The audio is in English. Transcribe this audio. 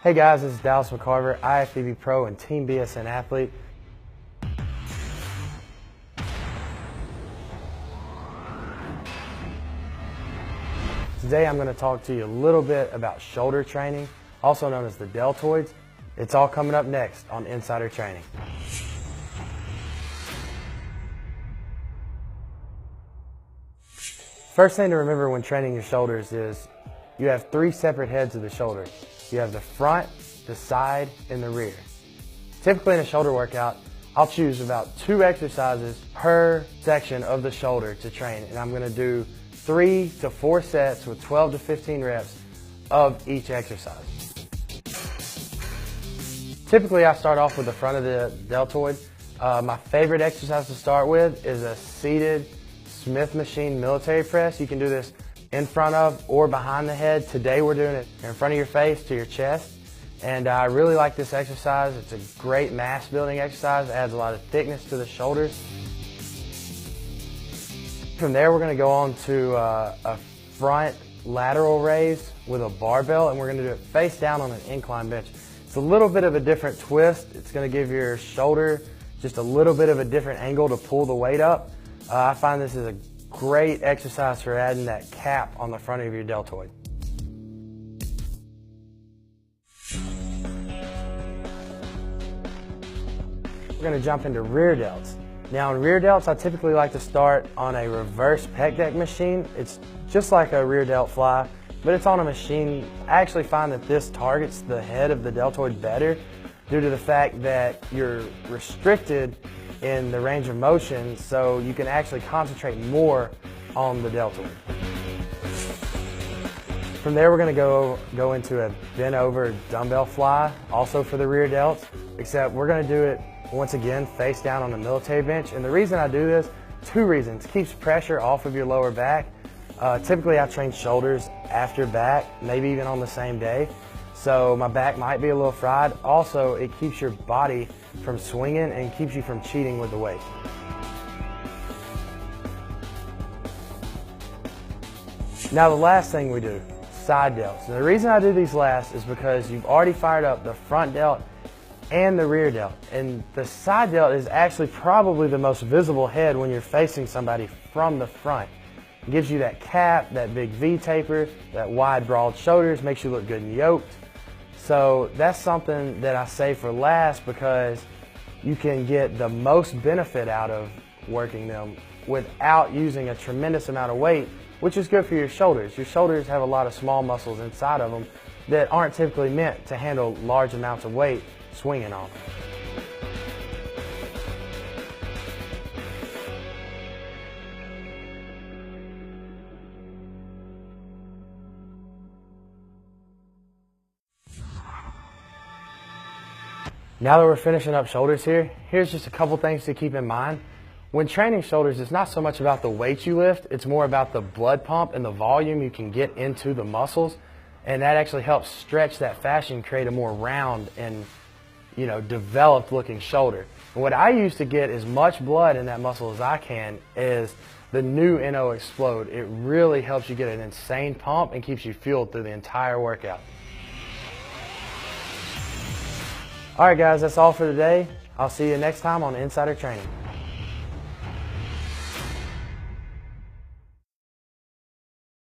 Hey guys, this is McCarver, IFBB Pro and Team BSN athlete. Today I'm going to talk to you a little bit about shoulder training, also known as the deltoids. It's all coming up next on Insider Training. First thing to remember when training your shoulders is you have three separate heads of the shoulder. You have the front, the side, and the rear. Typically in a shoulder workout, I'll choose about 2 exercises per section of the shoulder to train, and I'm going to do 3 to 4 sets with 12 to 15 reps of each exercise. Typically I start off with the front of the deltoid. My favorite exercise to start with is a seated Smith machine military press. You can do this in front of or behind the head. Today we're doing it in front of your face to your chest. And I really like this exercise. It's a great mass building exercise. It adds a lot of thickness to the shoulders. From there we're going to go on to a front lateral raise with a barbell, and we're going to do it face down on an incline bench. It's a little bit of a different twist. It's going to give your shoulder just a little bit of a different angle to pull the weight up. I find this is a great exercise for adding that cap on the front of your deltoid. We're going to jump into rear delts. Now in rear delts, I typically like to start on a reverse pec deck machine. It's just like a rear delt fly, but it's on a machine. I actually find that this targets the head of the deltoid better due to the fact that you're restricted in the range of motion, so you can actually concentrate more on the deltoid. From there we're going to go into a bent over dumbbell fly, also for the rear delts, except we're going to do it once again face down on the military bench. And the reason I do this, 2 reasons. It keeps pressure off of your lower back. Typically I train shoulders after back, maybe even on the same day, so my back might be a little fried. Also, it keeps your body from swinging and keeps you from cheating with the weight. Now the last thing we do, side delts. Now the reason I do these last is because you've already fired up the front delt and the rear delt. And the side delt is actually probably the most visible head when you're facing somebody from the front. It gives you that cap, that big V taper, that wide broad shoulders, makes you look good and yoked. So that's something that I save for last because you can get the most benefit out of working them without using a tremendous amount of weight, which is good for your shoulders. Your shoulders have a lot of small muscles inside of them that aren't typically meant to handle large amounts of weight swinging on them. Now that we're finishing up shoulders here, here's just a couple things to keep in mind. When training shoulders, it's not so much about the weight you lift, it's more about the blood pump and the volume you can get into the muscles, and that actually helps stretch that fascia and create a more round and developed looking shoulder. And what I use to get as much blood in that muscle as I can is the new NO Explode. It really helps you get an insane pump and keeps you fueled through the entire workout. Alright guys, that's all for today. I'll see you next time on Insider Training.